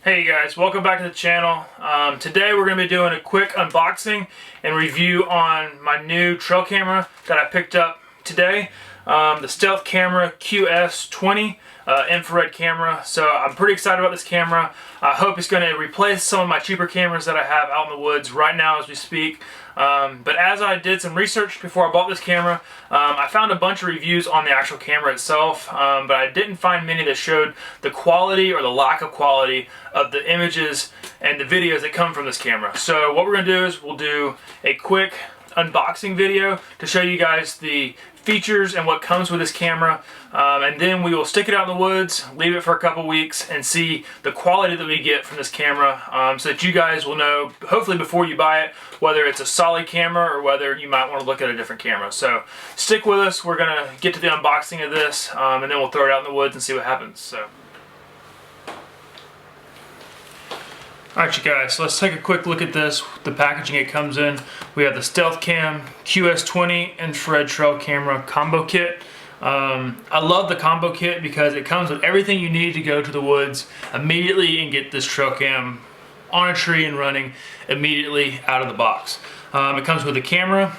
Hey guys, welcome back to the channel. Today we're going to be doing a quick unboxing and review on my new trail camera that I picked up today. The Stealth Camera QS20 infrared camera. So I'm pretty excited about this camera. I hope it's going to replace some of my cheaper cameras that I have out in the woods right now as we speak. But as I did some research before I bought this camera, I found a bunch of reviews on the actual camera itself, but I didn't find many that showed the quality or the lack of quality of the images and the videos that come from this camera. So what we're going to do is we'll do a quick unboxing video to show you guys the features and what comes with this camera, and then we will stick it out in the woods, leave it for a couple weeks, and see the quality that we get from this camera, so that you guys will know, hopefully before you buy it, whether it's a solid camera or whether you might want to look at a different camera. So stick with us. We're going to get to the unboxing of this, and then we'll throw it out in the woods and see what happens. So. Alright you guys, so let's take a quick look at this, the packaging it comes in. We have the Stealth Cam QS20 infrared trail camera combo kit. I love the combo kit because it comes with everything you need to go to the woods immediately and get this trail cam on a tree and running immediately out of the box. It comes with a camera,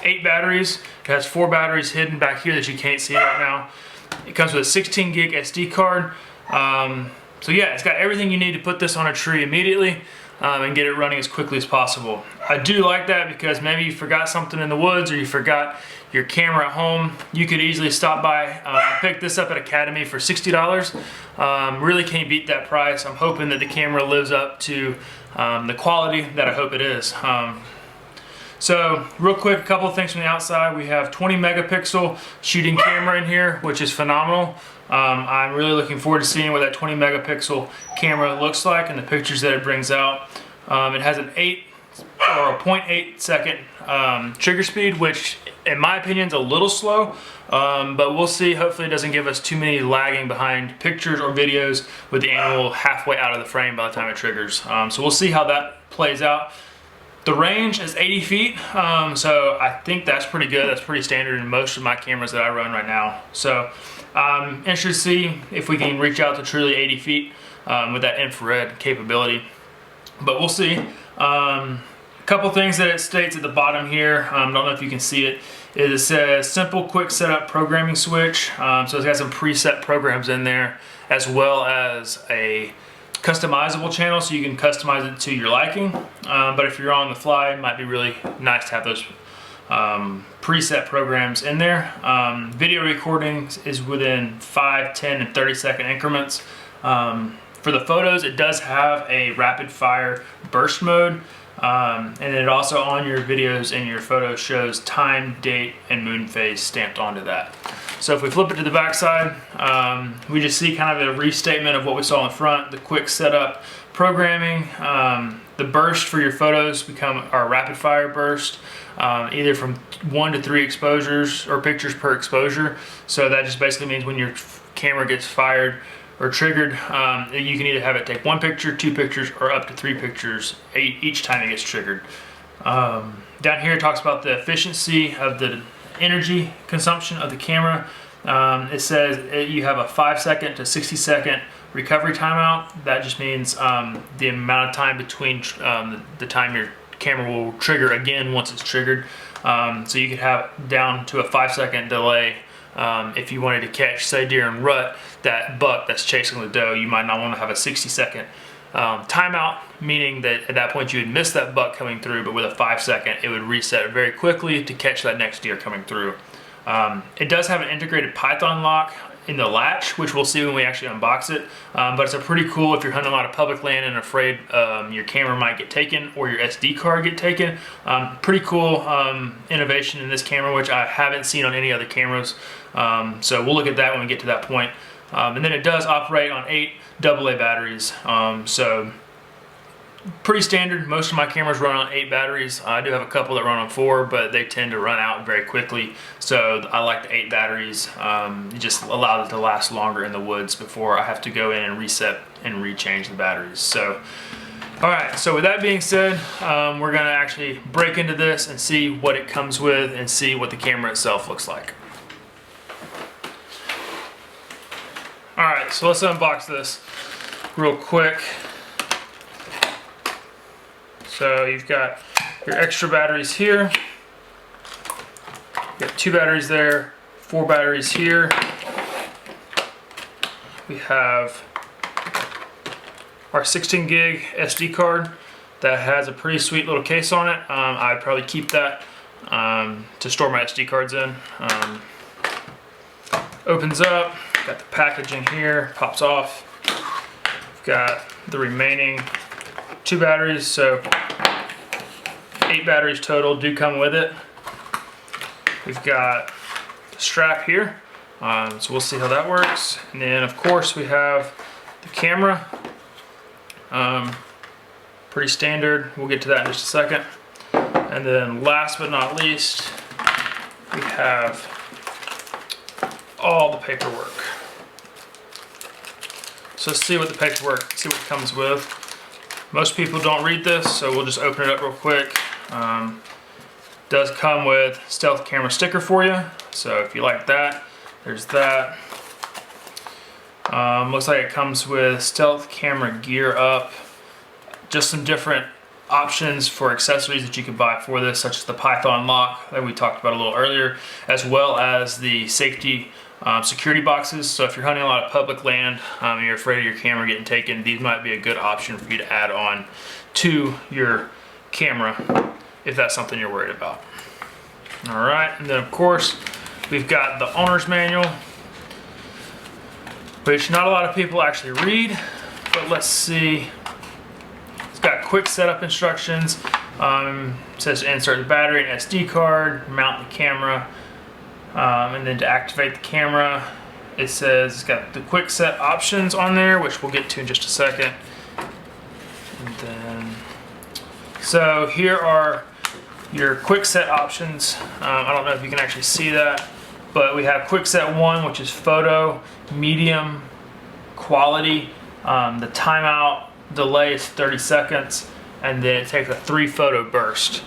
8 batteries. It has 4 batteries hidden back here that you can't see right now. It comes with a 16 gig SD card. So yeah, it's got everything you need to put this on a tree immediately and get it running as quickly as possible. I do like that because maybe you forgot something in the woods or you forgot your camera at home. You could easily stop by. I picked this up at Academy for $60. Really can't beat that price. I'm hoping that the camera lives up to the quality that I hope it is. So real quick, a couple of things from the outside. We have 20 megapixel shooting camera in here, which is phenomenal. I'm really looking forward to seeing what that 20 megapixel camera looks like and the pictures that it brings out. It has an 0.8 second trigger speed, which in my opinion is a little slow, but we'll see. Hopefully it doesn't give us too many lagging behind pictures or videos with the animal halfway out of the frame by the time it triggers. So we'll see how that plays out. The range is 80 feet, so I think that's pretty good. That's pretty standard in most of my cameras that I run right now. So I'm interested to see if we can reach out to truly 80 feet with that infrared capability, but we'll see. A couple things that it states at the bottom here, don't know if you can see it. It says simple quick setup programming switch. So it's got some preset programs in there, as well as a customizable channel, so you can customize it to your liking. But if you're on the fly, it might be really nice to have those preset programs in there. Video recording is within 5, 10, and 30 second increments. For the photos, it does have a rapid fire burst mode, and it also on your videos and your photos shows time, date, and moon phase stamped onto that. So if we flip it to the back side, we just see kind of a restatement of what we saw in front, the quick setup programming. The burst for your photos become our rapid fire burst, either from 1 to 3 exposures or pictures per exposure. So that just basically means when your camera gets fired or triggered, you can either have it take 1 picture, 2 pictures, or up to 3 pictures each time it gets triggered. Down here it talks about the efficiency of the energy consumption of the camera. It says you have a 5-second to 60-second recovery timeout. That just means the amount of time between the time your camera will trigger again once it's triggered. So you could have down to a 5-second delay if you wanted to catch, say, deer and rut, that buck that's chasing the doe. You might not want to have a 60-second timeout, meaning that at that point you would miss that buck coming through, but with a 5-second it would reset very quickly to catch that next deer coming through. It does have an integrated Python lock in the latch, which we'll see when we actually unbox it, but it's a pretty cool if you're hunting a lot of public land and afraid your camera might get taken or your SD card get taken. Pretty cool innovation in this camera, which I haven't seen on any other cameras. So we'll look at that when we get to that point. And then it does operate on 8 AA batteries, so pretty standard. Most of my cameras run on 8 batteries. I do have a couple that run on 4, but they tend to run out very quickly, so I like the 8 batteries. It just allows it to last longer in the woods before I have to go in and reset and rechange the batteries. So alright, so with that being said, we're going to actually break into this and see what it comes with and see what the camera itself looks like. Alright, so let's unbox this real quick. So you've got your extra batteries here. You got 2 batteries there, 4 batteries here. We have our 16 gig SD card that has a pretty sweet little case on it. I'd probably keep that to store my SD cards in. Opens up, got the packaging here, pops off. We've got the remaining 2 batteries, so 8 batteries total do come with it. We've got the strap here, so we'll see how that works. And then of course we have the camera. Pretty standard, we'll get to that in just a second. And then last but not least, we have all the paperwork. So let's see what the paperwork, see what it comes with. Most people don't read this, so we'll just open it up real quick. Does come with stealth camera sticker for you, so if you like that, there's that. Looks like it comes with stealth camera gear up, just some different options for accessories that you can buy for this, such as the Python lock that we talked about a little earlier, as well as the safety security boxes. So if you're hunting a lot of public land and you're afraid of your camera getting taken, these might be a good option for you to add on to your camera if that's something you're worried about. All right, and then of course we've got the owner's manual, which not a lot of people actually read, but let's see. It's got quick setup instructions. It says to insert the battery and SD card, mount the camera, and then to activate the camera, it says it's got the quick set options on there, which we'll get to in just a second. And then, so here are your quick set options. I don't know if you can actually see that, but we have quick set 1, which is photo, medium, quality. The timeout delay is 30 seconds, and then it takes a 3 photo burst.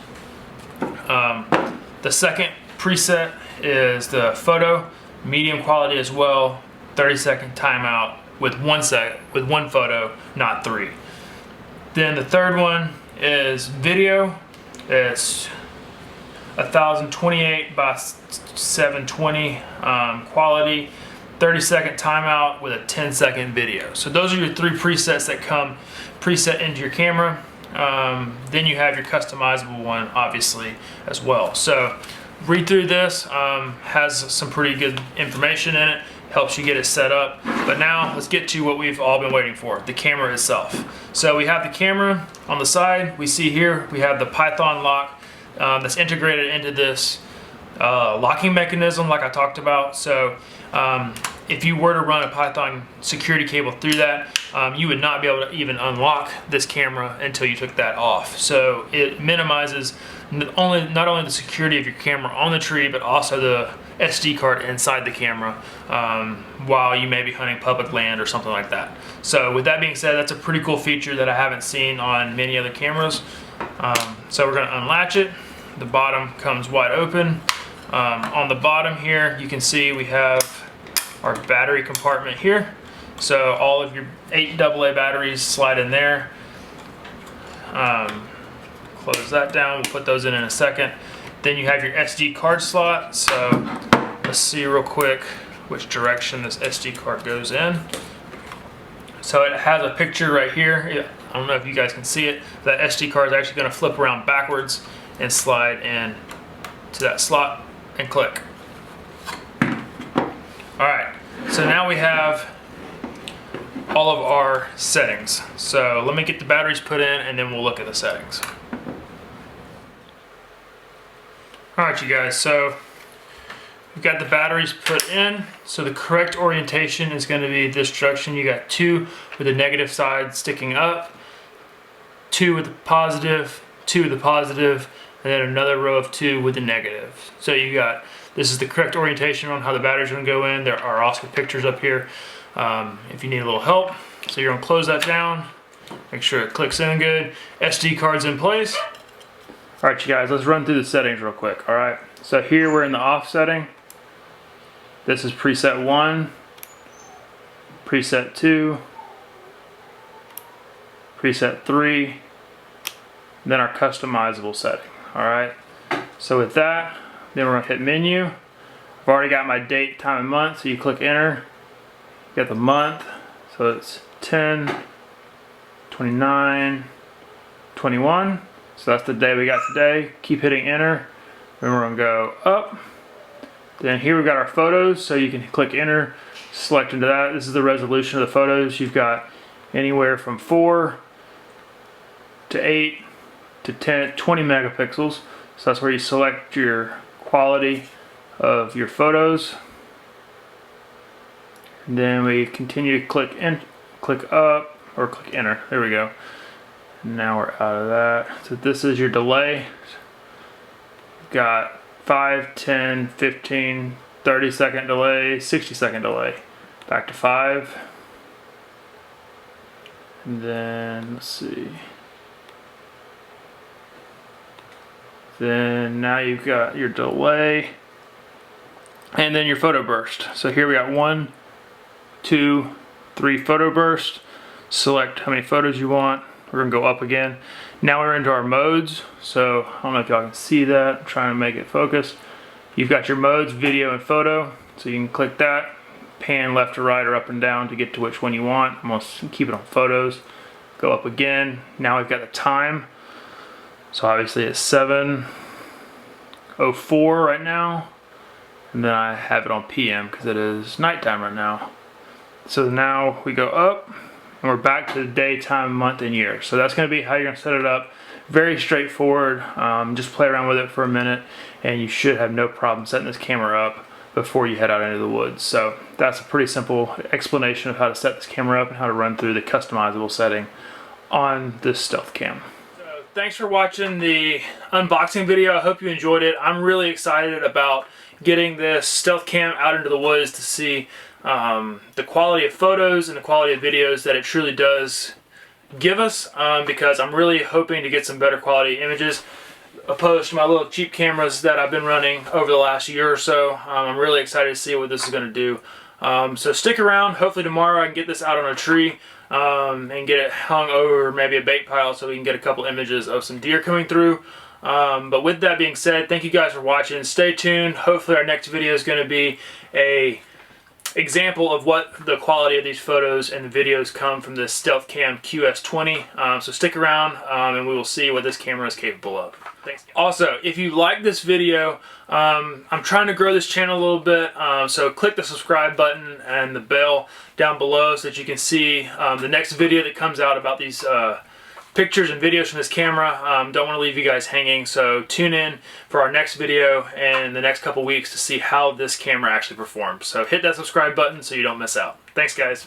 The second preset is the photo, medium quality as well, 30-second timeout with one photo, not 3. Then the third one is video. It's 1028 by 720 quality, 30-second timeout with a 10-second video. So those are your 3 presets that come preset into your camera. Then you have your customizable one, obviously, as well. So read through this, has some pretty good information in it, helps you get it set up. But now let's get to what we've all been waiting for, the camera itself. So we have the camera on the side. We see here we have the Python lock that's integrated into this locking mechanism like I talked about. So if you were to run a Python security cable through that, you would not be able to even unlock this camera until you took that off. So it minimizes not only the security of your camera on the tree, but also the SD card inside the camera while you may be hunting public land or something like that. So with that being said, that's a pretty cool feature that I haven't seen on many other cameras. So we're going to unlatch it. The bottom comes wide open. On the bottom here, you can see we have our battery compartment here. So all of your 8 AA batteries slide in there. Close that down, we'll put those in a second. Then you have your SD card slot. So let's see real quick which direction this SD card goes in. So it has a picture right here. I don't know if you guys can see it. That SD card is actually going to flip around backwards and slide in to that slot and click. Alright, so now we have all of our settings. So let me get the batteries put in and then we'll look at the settings. Alright you guys, so we've got the batteries put in. So the correct orientation is going to be this direction. You got 2 with the negative side sticking up, 2 with the positive, 2 with the positive, and then another row of 2 with the negative. So you got, this is the correct orientation on how the batteries are going to go in. There are also pictures up here if you need a little help. So you're going to close that down, make sure it clicks in good. SD card's in place. Alright you guys, let's run through the settings real quick. Alright, so here we're in the off setting. This is preset 1, preset 2, preset 3, and then our customizable setting. All right, so with that, then we're gonna hit menu. I've already got my date, time, and month, so you click enter. You got the month, so it's 10/29/21. So that's the day we got today. Keep hitting enter. Then we're gonna go up. Then here we've got our photos, so you can click enter, select into that. This is the resolution of the photos. You've got anywhere from 4 to 8 to 10, 20 megapixels. So that's where you select your quality of your photos. And then we continue to click in, click up, or click enter. There we go. Now we're out of that. So this is your delay. You've got 5, 10, 15, 30-second delay, 60-second delay. Back to 5. And then, let's see. Then now you've got your delay. And then your photo burst. So here we got 1, 2, 3 photo burst. Select how many photos you want. We're gonna go up again. Now we're into our modes. So I don't know if y'all can see that. I'm trying to make it focus. You've got your modes, video and photo. So you can click that, pan left to right or up and down to get to which one you want. I'm gonna keep it on photos. Go up again. Now we've got the time. So obviously it's 7:04 right now. And then I have it on PM because it is nighttime right now. So now we go up and we're back to the day, time, month, and year. So that's going to be how you're going to set it up. Very straightforward. Just play around with it for a minute and you should have no problem setting this camera up before you head out into the woods. So that's a pretty simple explanation of how to set this camera up and how to run through the customizable setting on this Stealth Cam. So thanks for watching the unboxing video. I hope you enjoyed it. I'm really excited about getting this Stealth Cam out into the woods to see the quality of photos and the quality of videos that it truly does give us, because I'm really hoping to get some better quality images opposed to my little cheap cameras that I've been running over the last year or so. I'm really excited to see what this is going to do. So stick around. Hopefully tomorrow I can get this out on a tree and get it hung over maybe a bait pile so we can get a couple images of some deer coming through. But with that being said, thank you guys for watching. Stay tuned. Hopefully our next video is going to be a example of what the quality of these photos and the videos come from this Stealth Cam QS20. So stick around and we will see what this camera is capable of. Thanks. Also, if you like this video, I'm trying to grow this channel a little bit, so click the subscribe button and the bell down below so that you can see the next video that comes out about these pictures and videos from this camera. Don't want to leave you guys hanging, so tune in for our next video in the next couple weeks to see how this camera actually performs. So hit that subscribe button so you don't miss out. Thanks guys.